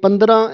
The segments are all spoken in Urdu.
15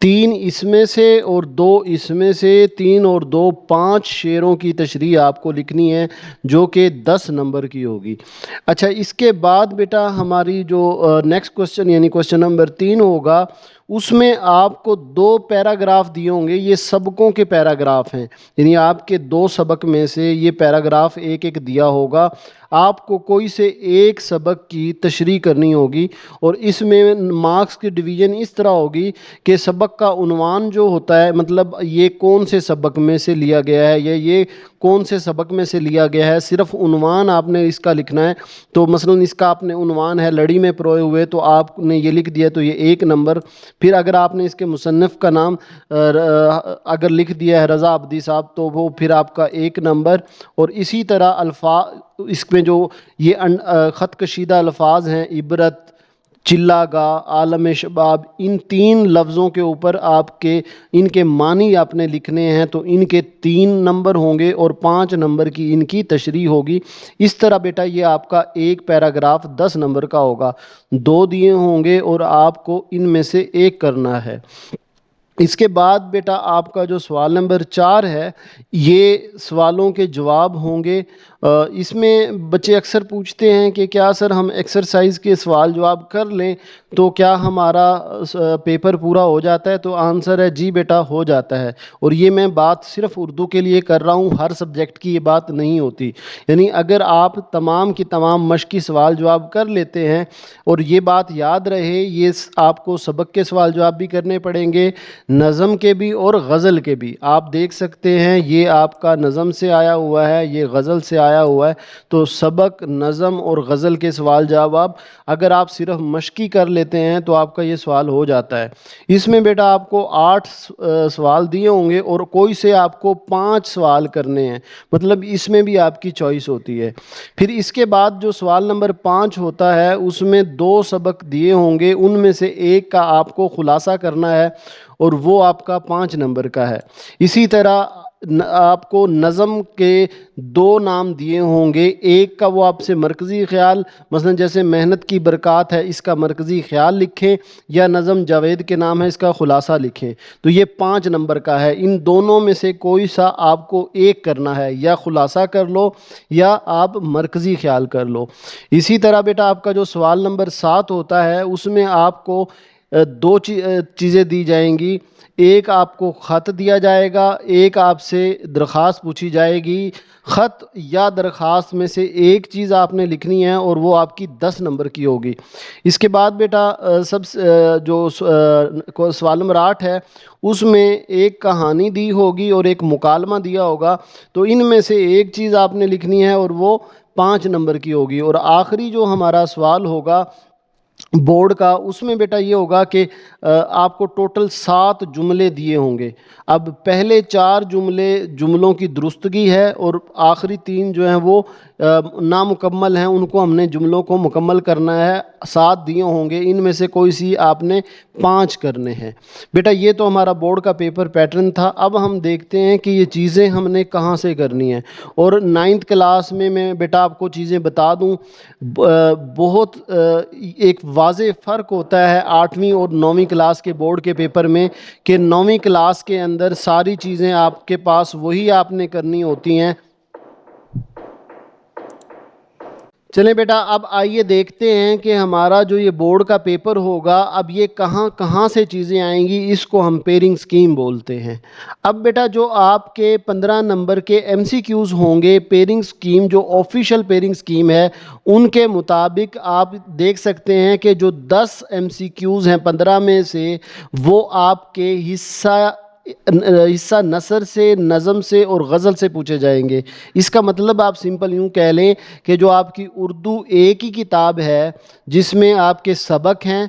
3 اس میں سے اور 2 اس میں سے، 3 اور 2 5 شعروں کی تشریح آپ کو لکھنی ہے جو کہ 10 نمبر کی ہوگی۔ اچھا، اس کے بعد بیٹا ہماری جو نیکسٹ کوشچن یعنی کوشچن نمبر 3 ہوگا، اس میں آپ کو 2 پیراگراف دیے ہوں گے، یہ سبقوں کے پیراگراف ہیں، یعنی آپ کے 2 سبق میں سے یہ پیراگراف ایک ایک دیا ہوگا، آپ کو کوئی سے ایک سبق کی تشریح کرنی ہوگی، اور اس میں مارکس کی ڈویژن اس طرح ہوگی کہ سبق کا عنوان جو ہوتا ہے، مطلب یہ کون سے سبق میں سے لیا گیا ہے یا یہ کون سے سبق میں سے لیا گیا ہے، صرف عنوان آپ نے اس کا لکھنا ہے۔ تو مثلا اس کا آپ نے عنوان ہے لڑی میں پروئے ہوئے، تو آپ نے یہ لکھ دیا تو یہ 1 نمبر۔ پھر اگر آپ نے اس کے مصنف کا نام اگر لکھ دیا ہے رضا عابدی صاحب، تو وہ پھر آپ کا 1 نمبر۔ اور اسی طرح الفاظ اس میں جو یہ خط کشیدہ الفاظ ہیں، عبرت، چلا گا، عالم شباب، ان 3 لفظوں کے اوپر آپ کے ان کے معنی آپ نے لکھنے ہیں، تو ان کے 3 نمبر ہوں گے اور 5 نمبر کی ان کی تشریح ہوگی۔ اس طرح بیٹا یہ آپ کا ایک پیراگراف 10 نمبر کا ہوگا، 2 دیے ہوں گے اور آپ کو ان میں سے ایک کرنا ہے۔ اس کے بعد بیٹا آپ کا جو سوال نمبر 4 ہے، یہ سوالوں کے جواب ہوں گے۔ اس میں بچے اکثر پوچھتے ہیں کہ کیا سر ہم ایکسرسائز کے سوال جواب کر لیں تو کیا ہمارا پیپر پورا ہو جاتا ہے؟ تو آنسر ہے جی بیٹا، ہو جاتا ہے۔ اور یہ میں بات صرف اردو کے لیے کر رہا ہوں، ہر سبجیکٹ کی یہ بات نہیں ہوتی۔ یعنی اگر آپ تمام کی تمام مشقی سوال جواب کر لیتے ہیں، اور یہ بات یاد رہے، یہ آپ کو سبق کے سوال جواب بھی کرنے پڑیں گے، نظم کے بھی اور غزل کے بھی۔ آپ دیکھ سکتے ہیں یہ آپ کا نظم سے آیا ہوا ہے، یہ غزل سے آیا ہوا ہے، تو سبق، نظم اور غزل کے سوال جواب اگر آپ صرف مشقی کر لیتے ہیں تو آپ کا یہ سوال ہو جاتا ہے۔ اس میں بیٹا آپ کو 8 سوال دیے ہوں گے اور کوئی سے آپ کو 5 سوال کرنے ہیں، مطلب اس میں بھی آپ کی چوائس ہوتی ہے۔ پھر اس کے بعد جو سوال نمبر 5 ہوتا ہے، اس میں 2 سبق دیے ہوں گے، ان میں سے ایک کا آپ کو خلاصہ کرنا ہے اور وہ آپ کا 5 نمبر کا ہے۔ اسی طرح آپ کو نظم کے 2 نام دیے ہوں گے، ایک کا وہ آپ سے مرکزی خیال، مثلا جیسے محنت کی برکات ہے، اس کا مرکزی خیال لکھیں، یا نظم جاوید کے نام ہے، اس کا خلاصہ لکھیں، تو یہ 5 نمبر کا ہے۔ ان دونوں میں سے کوئی سا آپ کو ایک کرنا ہے، یا خلاصہ کر لو یا آپ مرکزی خیال کر لو۔ اسی طرح بیٹا آپ کا جو سوال نمبر 7 ہوتا ہے، اس میں آپ کو 2 چیزیں دی جائیں گی، ایک آپ کو خط دیا جائے گا، ایک آپ سے درخواست پوچھی جائے گی۔ خط یا درخواست میں سے ایک چیز آپ نے لکھنی ہے اور وہ آپ کی 10 نمبر کی ہوگی۔ اس کے بعد بیٹا جو سوال نمبر 8 ہے، اس میں ایک کہانی دی ہوگی اور ایک مکالمہ دیا ہوگا، تو ان میں سے ایک چیز آپ نے لکھنی ہے اور وہ 5 نمبر کی ہوگی۔ اور آخری جو ہمارا سوال ہوگا بورڈ کا، اس میں بیٹا یہ ہوگا کہ آپ کو ٹوٹل 7 جملے دیے ہوں گے۔ اب پہلے 4 جملوں کی درستگی ہے، اور آخری 3 جو ہیں وہ نامکمل ہیں، ان کو ہم نے جملوں کو مکمل کرنا ہے۔ 7 دیے ہوں گے، ان میں سے کوئی سی آپ نے 5 کرنے ہیں۔ بیٹا یہ تو ہمارا بورڈ کا پیپر پیٹرن تھا۔ اب ہم دیکھتے ہیں کہ یہ چیزیں ہم نے کہاں سے کرنی ہیں، اور 9th کلاس میں بیٹا آپ کو چیزیں بتا دوں، بہت ایک واضح فرق ہوتا ہے 8ویں اور 9ویں کلاس کے بورڈ کے پیپر میں، کہ 9ویں کلاس کے اندر ساری چیزیں آپ کے پاس وہی آپ نے کرنی ہوتی ہیں۔ چلیں بیٹا اب آئیے دیکھتے ہیں کہ ہمارا جو یہ بورڈ کا پیپر ہوگا، اب یہ کہاں کہاں سے چیزیں آئیں گی، اس کو ہم پیرنگ سکیم بولتے ہیں۔ اب بیٹا جو آپ کے 15 نمبر کے ایم سی کیوز ہوں گے، پیرنگ سکیم جو آفیشیل پیرنگ سکیم ہے، ان کے مطابق آپ دیکھ سکتے ہیں کہ جو 10 ایم سی کیوز ہیں 15 میں سے، وہ آپ کے حصہ نثر سے، نظم سے اور غزل سے پوچھے جائیں گے۔ اس کا مطلب آپ سمپل یوں کہہ لیں کہ جو آپ کی اردو ایک ہی کتاب ہے جس میں آپ کے سبق ہیں،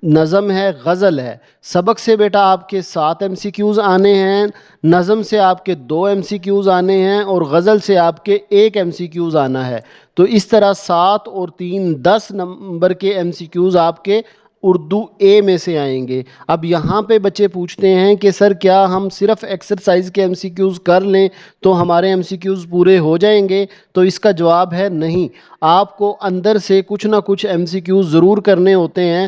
نظم ہے، غزل ہے، سبق سے بیٹا آپ کے 7 ایم سی کیوز آنے ہیں، نظم سے آپ کے 2 ایم سی کیوز آنے ہیں، اور غزل سے آپ کے 1 ایم سی کیوز آنا ہے۔ تو اس طرح 7 اور 3 10 نمبر کے ایم سی کیوز آپ کے اردو اے میں سے آئیں گے۔ اب یہاں پہ بچے پوچھتے ہیں کہ سر کیا ہم صرف ایکسرسائز کے MCQs کر لیں تو ہمارے MCQs پورے ہو جائیں گے؟ تو اس کا جواب ہے نہیں، آپ کو اندر سے کچھ نہ کچھ MCQs ضرور کرنے ہوتے ہیں۔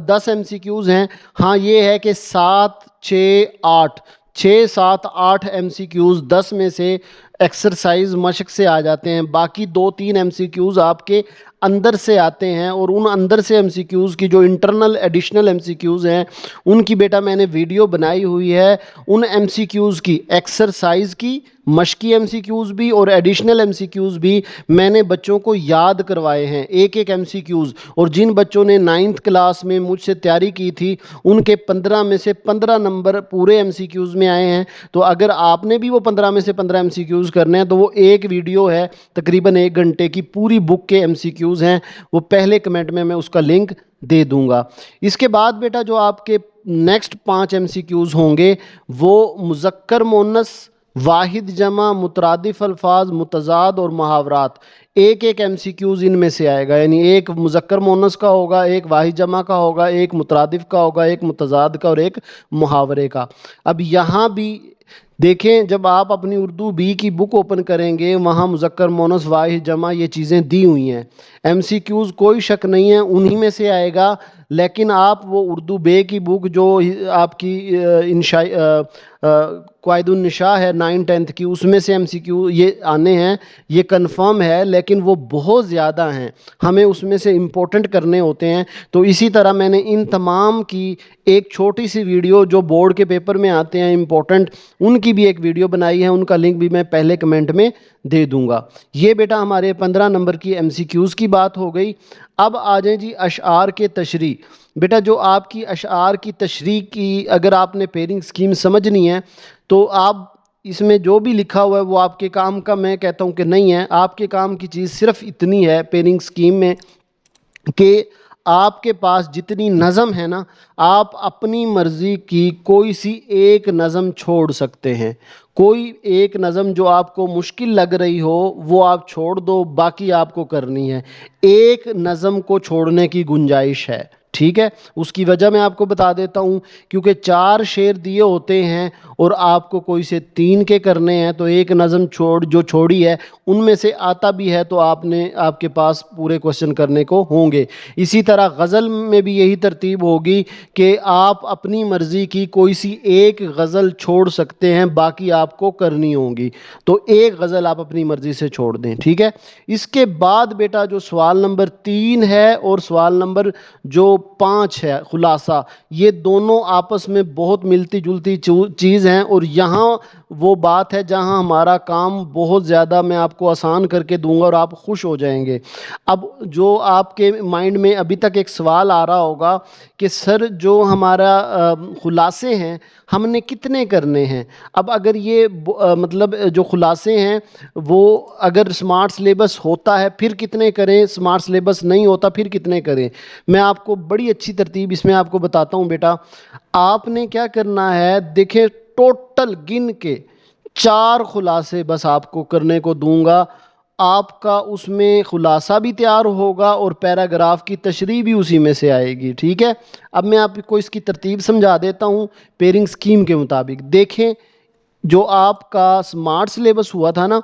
10 MCQs ہیں، ہاں یہ ہے کہ 7 6 8 6 7 8 MCQs 10 میں سے ایکسرسائز مشق سے آ جاتے ہیں، باقی 2-3 MCQs آپ کے اندر سے آتے ہیں، اور ان اندر سے MCQs کی جو انٹرنل ایڈیشنل MCQs ہیں ان کی بیٹا میں نے ویڈیو بنائی ہوئی ہے۔ ان MCQs کی، ایکسرسائز کی مشقی MCQs بھی اور ایڈیشنل MCQs بھی میں نے بچوں کو یاد کروائے ہیں، ایک ایک MCQs۔ اور جن بچوں نے 9th کلاس میں مجھ سے تیاری کی تھی ان کے 15 میں سے 15 نمبر پورے MCQs میں آئے ہیں۔ تو اگر آپ نے بھی وہ 15 میں سے 15 MCQs کرنے ہیں تو وہ ایک ویڈیو ہے تقریباً 1 گھنٹے کی، پوری بک کے MCQs ہیں، وہ پہلے کمنٹ میں اس کا لنک دے دوں گا۔ اس کے بعد بیٹا جو آپ کے نیکسٹ 5 MCQs ہوں گے وہ مذکر مؤنث، واحد جمع، مترادف الفاظ، متضاد اور محاورات۔ ایک ایک MCQs ان میں سے آئے گا، یعنی ایک مذکر مؤنث کا ہوگا، ایک واحد جمع کا ہوگا، ایک مترادف کا ہوگا، ایک متضاد کا اور ایک محاورے کا۔ اب یہاں بھی دیکھیں، جب آپ اپنی اردو بی کی بک اوپن کریں گے وہاں مذکر مؤنث، واحد جمع یہ چیزیں دی ہوئی ہیں۔ MCQs کوئی شک نہیں ہے انہی میں سے آئے گا، لیکن آپ وہ اردو بے کی بک جو آپ کی قواعد النشاء ہے 9th-10th کی، اس میں سے MCQ یہ آنے ہیں، یہ کنفرم ہے، لیکن وہ بہت زیادہ ہیں، ہمیں اس میں سے امپورٹنٹ کرنے ہوتے ہیں۔ تو اسی طرح میں نے ان تمام کی ایک چھوٹی سی ویڈیو جو بورڈ کے پیپر میں آتے ہیں امپورٹنٹ، ان کی بھی ایک ویڈیو بنائی ہے، ان کا لنک بھی میں پہلے کمنٹ میں دے دوں گا۔ یہ بیٹا ہمارے 15 نمبر کی MCQs کی بات ہو گئی۔ اب آ جائیں جی اشعار کے تشریح۔ بیٹا جو آپ کی اشعار کی تشریح کی اگر آپ نے پیرنگ سکیم سمجھنی ہے تو آپ اس میں جو بھی لکھا ہوا ہے وہ آپ کے کام کا میں کہتا ہوں کہ نہیں ہے۔ آپ کے کام کی چیز صرف اتنی ہے پیرنگ سکیم میں کہ آپ کے پاس جتنی نظم ہے نا، آپ اپنی مرضی کی کوئی سی ایک نظم چھوڑ سکتے ہیں۔ کوئی ایک نظم جو آپ کو مشکل لگ رہی ہو وہ آپ چھوڑ دو، باقی آپ کو کرنی ہے۔ ایک نظم کو چھوڑنے کی گنجائش ہے، ٹھیک ہے؟ اس کی وجہ میں آپ کو بتا دیتا ہوں، کیونکہ 4 شعر دیے ہوتے ہیں اور آپ کو کوئی سے 3 کے کرنے ہیں، تو ایک نظم جو چھوڑی ہے ان میں سے آتا بھی ہے تو آپ کے پاس پورے کوشچن کرنے کو ہوں گے۔ اسی طرح غزل میں بھی یہی ترتیب ہوگی کہ آپ اپنی مرضی کی کوئی سی ایک غزل چھوڑ سکتے ہیں، باقی آپ کو کرنی ہوں گی۔ تو ایک غزل آپ اپنی مرضی سے چھوڑ دیں، ٹھیک ہے؟ اس کے بعد بیٹا جو سوال نمبر 3 ہے اور سوال نمبر جو 5 ہے خلاصہ، یہ دونوں آپس میں بہت ملتی جلتی چیز ہیں، اور یہاں وہ بات ہے جہاں ہمارا کام بہت زیادہ میں آپ کو آسان کر کے دوں گا اور آپ خوش ہو جائیں گے۔ اب جو آپ کے مائنڈ میں ابھی تک ایک سوال آ رہا ہوگا کہ سر جو ہمارا خلاصے ہیں ہم نے کتنے کرنے ہیں؟ اب اگر یہ مطلب جو خلاصے ہیں وہ اگر سمارٹ سلیبس ہوتا ہے پھر کتنے کریں، سمارٹ سلیبس نہیں ہوتا پھر کتنے کریں؟ میں آپ کو بڑی اچھی ترتیب اس میں آپ کو بتاتا ہوں بیٹا۔ آپ نے کیا کرنا ہے، دیکھیں ٹوٹل گن کے 4 خلاصے بس آپ کو کرنے کو دوں گا۔ آپ کا اس میں خلاصہ بھی تیار ہوگا اور پیراگراف کی تشریح بھی اسی میں سے آئے گی، ٹھیک ہے؟ اب میں آپ کو اس کی ترتیب سمجھا دیتا ہوں پیرنگ سکیم کے مطابق۔ دیکھیں جو آپ کا سمارٹ سلیبس ہوا تھا نا،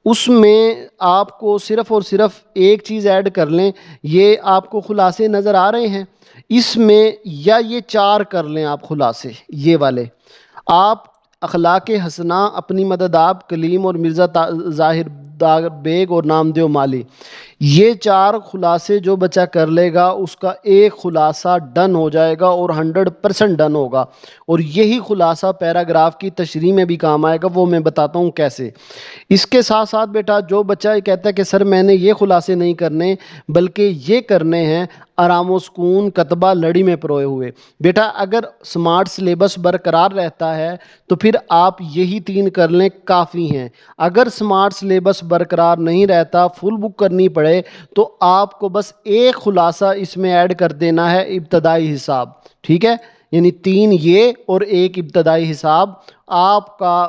اس میں آپ کو صرف اور صرف ایک چیز ایڈ کر لیں، یہ آپ کو خلاصے نظر آ رہے ہیں، اس میں یا یہ 4 کر لیں آپ خلاصے، یہ والے آپ اخلاق حسنہ، اپنی مدد آپ، کلیم اور مرزا ظاہر بیگ اور نامدیو مالی، یہ 4 خلاصے جو بچہ کر لے گا اس کا ایک خلاصہ ڈن ہو جائے گا اور 100% ڈن ہوگا، اور یہی خلاصہ پیراگراف کی تشریح میں بھی کام آئے گا، وہ میں بتاتا ہوں کیسے۔ اس کے ساتھ ساتھ بیٹا جو بچہ کہتا ہے کہ سر میں نے یہ خلاصے نہیں کرنے بلکہ یہ کرنے ہیں، آرام و سکون، کتبہ، لڑی میں پروئے ہوئے، بیٹا اگر سمارٹ سلیبس برقرار رہتا ہے تو پھر آپ یہی 3 کر لیں، کافی ہیں۔ اگر سمارٹ سلیبس برقرار نہیں رہتا، فل بک کرنی پڑے، تو آپ کو بس ایک خلاصہ اس میں ایڈ کر دینا ہے، ابتدائی حساب، ٹھیک ہے؟ یعنی 3 یہ اور ایک ابتدائی حساب آپ کا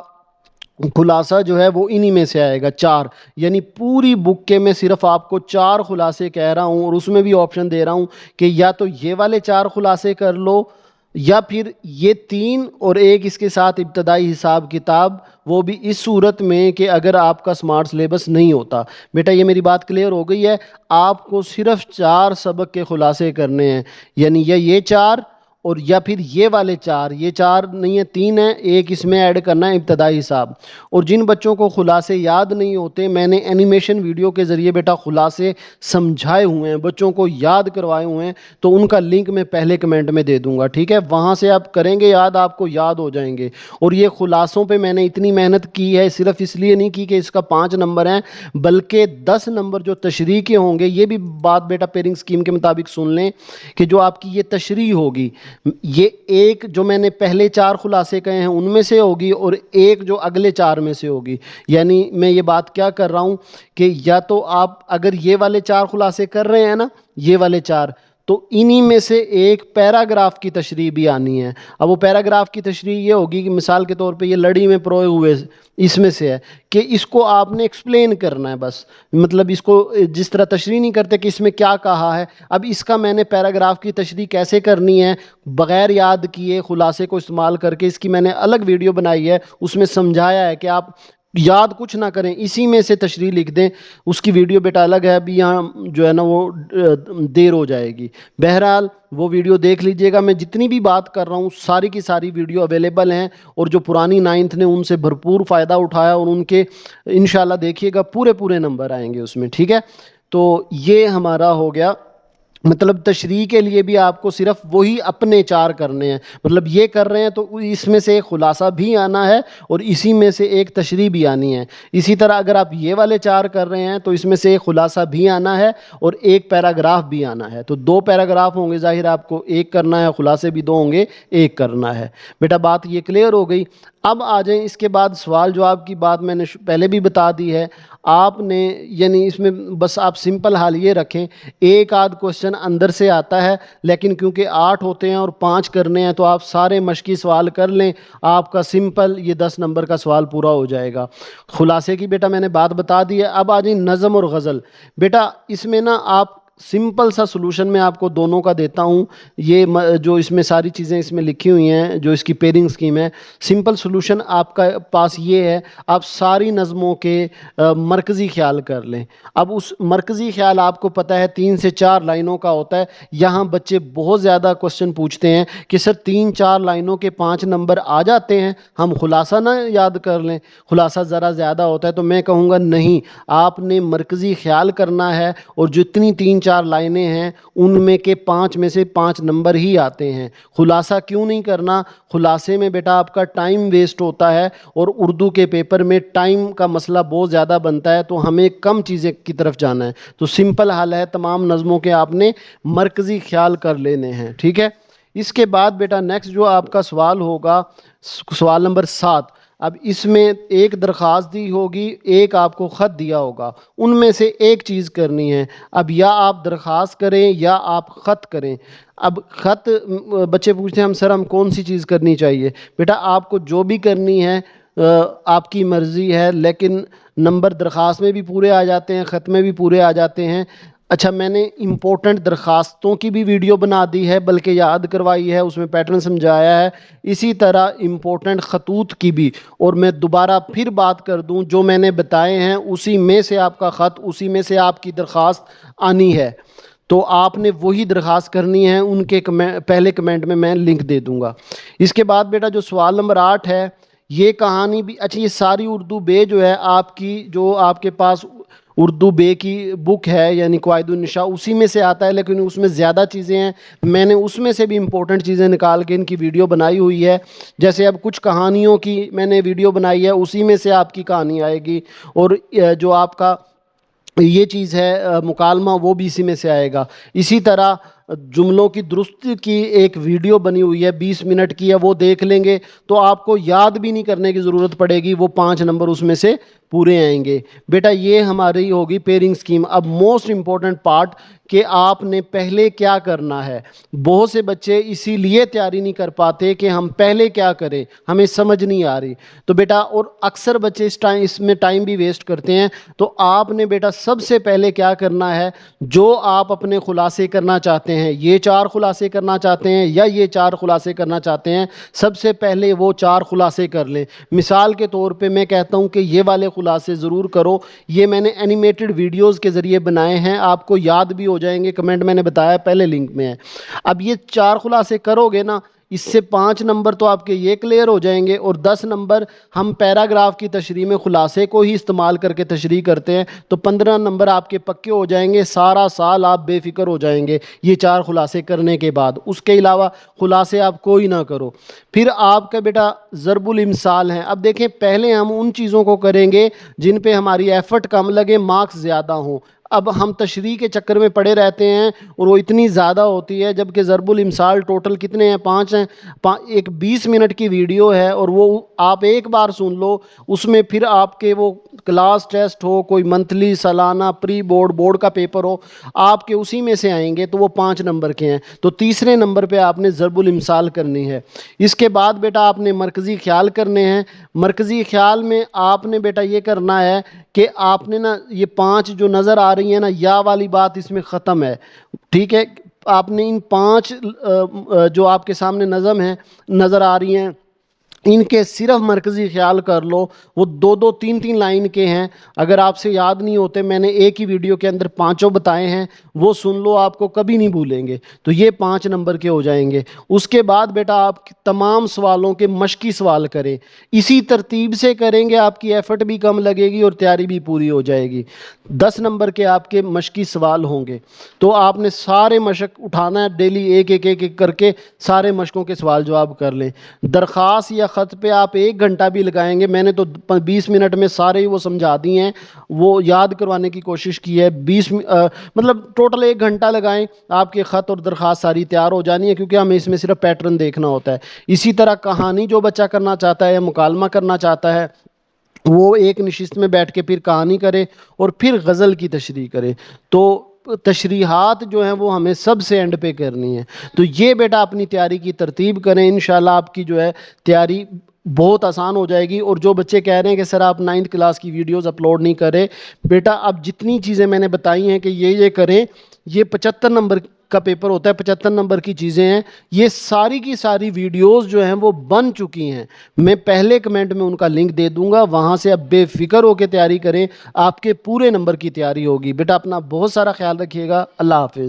خلاصہ جو ہے وہ انہی میں سے آئے گا 4. یعنی پوری بک کے میں صرف آپ کو 4 خلاصے کہہ رہا ہوں، اور اس میں بھی آپشن دے رہا ہوں کہ یا تو یہ والے 4 خلاصے کر لو، یا پھر یہ 3 اور ایک اس کے ساتھ ابتدائی حساب کتاب، وہ بھی اس صورت میں کہ اگر آپ کا سمارٹ سلیبس نہیں ہوتا. بیٹا یہ میری بات کلیئر ہو گئی ہے؟ آپ کو صرف 4 سبق کے خلاصے کرنے ہیں، یعنی یا یہ 4 اور یا پھر یہ والے 4. یہ 4 نہیں ہے، 3 ہیں، ایک اس میں ایڈ کرنا ہے ابتدائی حساب. اور جن بچوں کو خلاصے یاد نہیں ہوتے، میں نے اینیمیشن ویڈیو کے ذریعے بیٹا خلاصے سمجھائے ہوئے ہیں، بچوں کو یاد کروائے ہوئے ہیں، تو ان کا لنک میں پہلے کمنٹ میں دے دوں گا، ٹھیک ہے؟ وہاں سے آپ کریں گے یاد، آپ کو یاد ہو جائیں گے. اور یہ خلاصوں پہ میں نے اتنی محنت کی ہے، صرف اس لیے نہیں کی کہ اس کا 5 نمبر ہیں، بلکہ 10 نمبر جو تشریح کے ہوں گے. یہ بھی بات بیٹا پیرنگ اسکیم کے مطابق سن لیں کہ جو آپ کی یہ تشریح ہوگی، یہ ایک جو میں نے پہلے 4 خلاصے کہے ہیں ان میں سے ہوگی، اور ایک جو اگلے 4 میں سے ہوگی. یعنی میں یہ بات کیا کر رہا ہوں کہ یا تو آپ اگر یہ والے 4 خلاصے کر رہے ہیں نا، یہ والے 4، تو انہی میں سے ایک پیراگراف کی تشریح بھی آنی ہے. اب وہ پیراگراف کی تشریح یہ ہوگی کہ مثال کے طور پہ یہ لڑی میں پروئے ہوئے اس میں سے ہے کہ اس کو آپ نے ایکسپلین کرنا ہے بس، مطلب اس کو جس طرح تشریح نہیں کرتے کہ اس میں کیا کہا ہے، اب اس کا میں نے پیراگراف کی تشریح کیسے کرنی ہے بغیر یاد کیے خلاصے کو استعمال کر کے، اس کی میں نے الگ ویڈیو بنائی ہے، اس میں سمجھایا ہے کہ آپ یاد کچھ نہ کریں، اسی میں سے تشریح لکھ دیں. اس کی ویڈیو بیٹا الگ ہے، ابھی یہاں جو ہے نا وہ دیر ہو جائے گی. بہرحال وہ ویڈیو دیکھ لیجئے گا. میں جتنی بھی بات کر رہا ہوں ساری کی ساری ویڈیو اویلیبل ہیں، اور جو پرانی 9th نے ان سے بھرپور فائدہ اٹھایا، اور ان کے انشاءاللہ دیکھیے گا پورے نمبر آئیں گے اس میں، ٹھیک ہے؟ تو یہ ہمارا ہو گیا. مطلب تشریح کے لیے بھی آپ کو صرف وہی اپنے 4 کرنے ہیں، مطلب یہ کر رہے ہیں تو اس میں سے ایک خلاصہ بھی آنا ہے اور اسی میں سے ایک تشریح بھی آنی ہے. اسی طرح اگر آپ یہ والے 4 کر رہے ہیں تو اس میں سے ایک خلاصہ بھی آنا ہے اور ایک پیراگراف بھی آنا ہے. تو 2 پیراگراف ہوں گے، ظاہر آپ کو ایک کرنا ہے، خلاصے بھی 2 ہوں گے، ایک کرنا ہے. بیٹا بات یہ کلیئر ہو گئی؟ اب آ جائیں اس کے بعد سوال جواب کی بات میں نے پہلے بھی بتا دی ہے. آپ نے یعنی اس میں بس آپ سمپل حال یہ رکھیں، ایک آدھ کوشچن اندر سے آتا ہے، لیکن کیونکہ 8 ہوتے ہیں اور 5 کرنے ہیں تو آپ سارے مشقی سوال کر لیں، آپ کا سمپل یہ 10 نمبر کا سوال پورا ہو جائے گا. خلاصے کی بیٹا میں نے بات بتا دی ہے. اب آ جائیں نظم اور غزل. بیٹا اس میں نا آپ سمپل سا سلوشن میں آپ کو دونوں کا دیتا ہوں. یہ جو اس میں ساری چیزیں اس میں لکھی ہوئی ہیں، جو اس کی پیرنگ سکیم ہے، سمپل سلوشن آپ کا پاس یہ ہے، آپ ساری نظموں کے مرکزی خیال کر لیں. اب اس مرکزی خیال آپ کو پتہ ہے 3 سے 4 لائنوں کا ہوتا ہے. یہاں بچے بہت زیادہ کوشچن پوچھتے ہیں کہ سر 3-4 لائنوں کے 5 نمبر آ جاتے ہیں، ہم خلاصہ نہ یاد کر لیں، خلاصہ ذرا زیادہ ہوتا ہے. تو میں کہوں گا نہیں، آپ نے مرکزی خیال کرنا ہے، اور جتنی 3-4 لائنیں ہیں ان میں کے 5 میں سے 5 نمبر ہی آتے ہیں. خلاصہ کیوں نہیں کرنا؟ خلاصے میں بیٹا آپ کا ٹائم ویسٹ ہوتا ہے، اور اردو کے پیپر میں ٹائم کا مسئلہ بہت زیادہ بنتا ہے، تو ہمیں کم چیزیں کی طرف جانا ہے. تو سمپل حل ہے، تمام نظموں کے آپ نے مرکزی خیال کر لینے ہیں، ٹھیک ہے؟ اس کے بعد بیٹا نیکسٹ جو آپ کا سوال ہوگا، سوال نمبر 7. اب اس میں ایک درخواست دی ہوگی، ایک آپ کو خط دیا ہوگا، ان میں سے ایک چیز کرنی ہے. اب یا آپ درخواست کریں یا آپ خط کریں. اب خط بچے پوچھتے ہیں ہم سر ہم کون سی چیز کرنی چاہیے؟ بیٹا آپ کو جو بھی کرنی ہے آپ کی مرضی ہے، لیکن نمبر درخواست میں بھی پورے آ جاتے ہیں، خط میں بھی پورے آ جاتے ہیں. اچھا میں نے امپورٹنٹ درخواستوں کی بھی ویڈیو بنا دی ہے، بلکہ یاد کروائی ہے، اس میں پیٹرن سمجھایا ہے. اسی طرح امپورٹنٹ خطوط کی بھی. اور میں دوبارہ پھر بات کر دوں، جو میں نے بتائے ہیں اسی میں سے آپ کا خط، اسی میں سے آپ کی درخواست آنی ہے. تو آپ نے وہی درخواست کرنی ہے، ان کے پہلے کمنٹ میں لنک دے دوں گا. اس کے بعد بیٹا جو سوال نمبر 8 ہے، یہ کہانی بھی اچھا، یہ ساری اردو بے جو ہے آپ کی، جو آپ کے پاس اردو بے کی بک ہے یعنی قواعد النشاء، اسی میں سے آتا ہے، لیکن اس میں زیادہ چیزیں ہیں. میں نے اس میں سے بھی امپورٹنٹ چیزیں نکال کے ان کی ویڈیو بنائی ہوئی ہے. جیسے اب کچھ کہانیوں کی میں نے ویڈیو بنائی ہے، اسی میں سے آپ کی کہانی آئے گی. اور جو آپ کا یہ چیز ہے مکالمہ، وہ بھی اسی میں سے آئے گا. اسی طرح جملوں کی درست کی ایک ویڈیو بنی ہوئی ہے 20 منٹ کی ہے، وہ دیکھ لیں گے تو آپ کو یاد بھی نہیں کرنے کی ضرورت پڑے گی، وہ 5 نمبر اس میں سے پورے آئیں گے۔ بیٹا یہ ہماری ہوگی پیئرنگ سکیم۔ اب موسٹ امپورٹنٹ پارٹ کہ آپ نے پہلے کیا کرنا ہے۔ بہت سے بچے اسی لیے تیاری نہیں کر پاتے کہ ہم پہلے کیا کریں، ہمیں سمجھ نہیں آ رہی۔ تو بیٹا اور اکثر بچے اس میں ٹائم بھی ویسٹ کرتے ہیں۔ تو آپ نے بیٹا سب سے پہلے کیا کرنا ہے، جو آپ اپنے خلاصے کرنا چاہتے ہیں، یہ 4 خلاصے کرنا چاہتے ہیں یا یہ 4 خلاصے کرنا چاہتے ہیں، سب سے پہلے وہ 4 خلاصے کر لیں۔ مثال کے طور پہ میں کہتا ہوں کہ یہ والے خلاصے ضرور کرو۔ یہ میں نے اینیمیٹڈ ویڈیوز کے ذریعے بنائے ہیں، آپ کو یاد بھی ہو جائیں گے، کمنٹ میں نے بتایا پہلے لنک میں ہے۔ اب یہ 4 خلاصے کرو گے نا، اس سے 5 نمبر تو آپ کے یہ کلیئر ہو جائیں گے، اور 10 نمبر ہم پیراگراف کی تشریح میں خلاصے کو ہی استعمال کر کے تشریح کرتے ہیں، تو 15 نمبر آپ کے پکے ہو جائیں گے۔ سارا سال آپ بے فکر ہو جائیں گے یہ 4 خلاصے کرنے کے بعد۔ اس کے علاوہ خلاصے آپ کوئی نہ کرو۔ پھر آپ کا بیٹا ضرب الامثال ہیں۔ اب دیکھیں پہلے ہم ان چیزوں کو کریں گے جن پہ ہماری ایفرٹ کم لگے، مارکس زیادہ ہوں۔ اب ہم تشریح کے چکر میں پڑے رہتے ہیں اور وہ اتنی زیادہ ہوتی ہے، جبکہ ضرب الامثال ٹوٹل کتنے ہیں، 5 ہیں۔ ایک 20 منٹ کی ویڈیو ہے اور وہ آپ ایک بار سن لو، اس میں پھر آپ کے وہ کلاس ٹیسٹ ہو، کوئی منتھلی، سالانہ، پری بورڈ، بورڈ کا پیپر ہو، آپ کے اسی میں سے آئیں گے، تو وہ 5 نمبر کے ہیں۔ تو تیسرے نمبر پہ آپ نے ضرب الامثال کرنی ہے۔ اس کے بعد بیٹا آپ نے مرکزی خیال کرنے ہیں۔ مرکزی خیال میں آپ نے بیٹا یہ کرنا ہے کہ آپ نے نا یہ 5 جو نظر آ رہی ہیں نا، یا والی بات اس میں ختم ہے، ٹھیک ہے۔ آپ نے ان 5 جو آپ کے سامنے نظم ہیں نظر آ رہی ہیں، ان کے صرف مرکزی خیال کر لو۔ وہ 2 3 لائن کے ہیں، اگر آپ سے یاد نہیں ہوتے، میں نے ایک ہی ویڈیو کے اندر 5 بتائے ہیں، وہ سن لو، آپ کو کبھی نہیں بھولیں گے۔ تو یہ 5 نمبر کے ہو جائیں گے۔ اس کے بعد بیٹا آپ تمام سوالوں کے مشقی سوال کریں، اسی ترتیب سے کریں گے، آپ کی ایفرٹ بھی کم لگے گی اور تیاری بھی پوری ہو جائے گی۔ 10 نمبر کے آپ کے مشقی سوال ہوں گے، تو آپ نے سارے مشق اٹھانا ہے، ڈیلی ایک ایک کر کے سارے مشقوں کے سوال جواب کر لیں۔ درخواست یا خط پہ آپ 1 گھنٹہ بھی لگائیں گے، میں نے تو 20 منٹ میں سارے ہی وہ سمجھا دی ہیں، وہ یاد کروانے کی کوشش کی ہے۔ مطلب ٹوٹل 1 گھنٹہ لگائیں، آپ کے خط اور درخواست ساری تیار ہو جانی ہے، کیونکہ ہمیں اس میں صرف پیٹرن دیکھنا ہوتا ہے۔ اسی طرح کہانی جو بچہ کرنا چاہتا ہے یا مکالمہ کرنا چاہتا ہے، وہ ایک نشست میں بیٹھ کے پھر کہانی کرے اور پھر غزل کی تشریح کرے۔ تو تشریحات جو ہیں وہ ہمیں سب سے اینڈ پہ کرنی ہے۔ تو یہ بیٹا اپنی تیاری کی ترتیب کریں، انشاءاللہ آپ کی جو ہے تیاری بہت آسان ہو جائے گی۔ اور جو بچے کہہ رہے ہیں کہ سر آپ 9th کلاس کی ویڈیوز اپلوڈ نہیں کرے، بیٹا اب جتنی چیزیں میں نے بتائی ہیں کہ یہ کریں، یہ 75 نمبر کا پیپر ہوتا ہے، 75 نمبر کی چیزیں ہیں، یہ ساری کی ساری ویڈیوز جو ہیں وہ بن چکی ہیں۔ میں پہلے کمنٹ میں ان کا لنک دے دوں گا، وہاں سے اب بے فکر ہو کے تیاری کریں، آپ کے پورے نمبر کی تیاری ہوگی۔ بیٹا اپنا بہت سارا خیال رکھیے گا۔ اللہ حافظ۔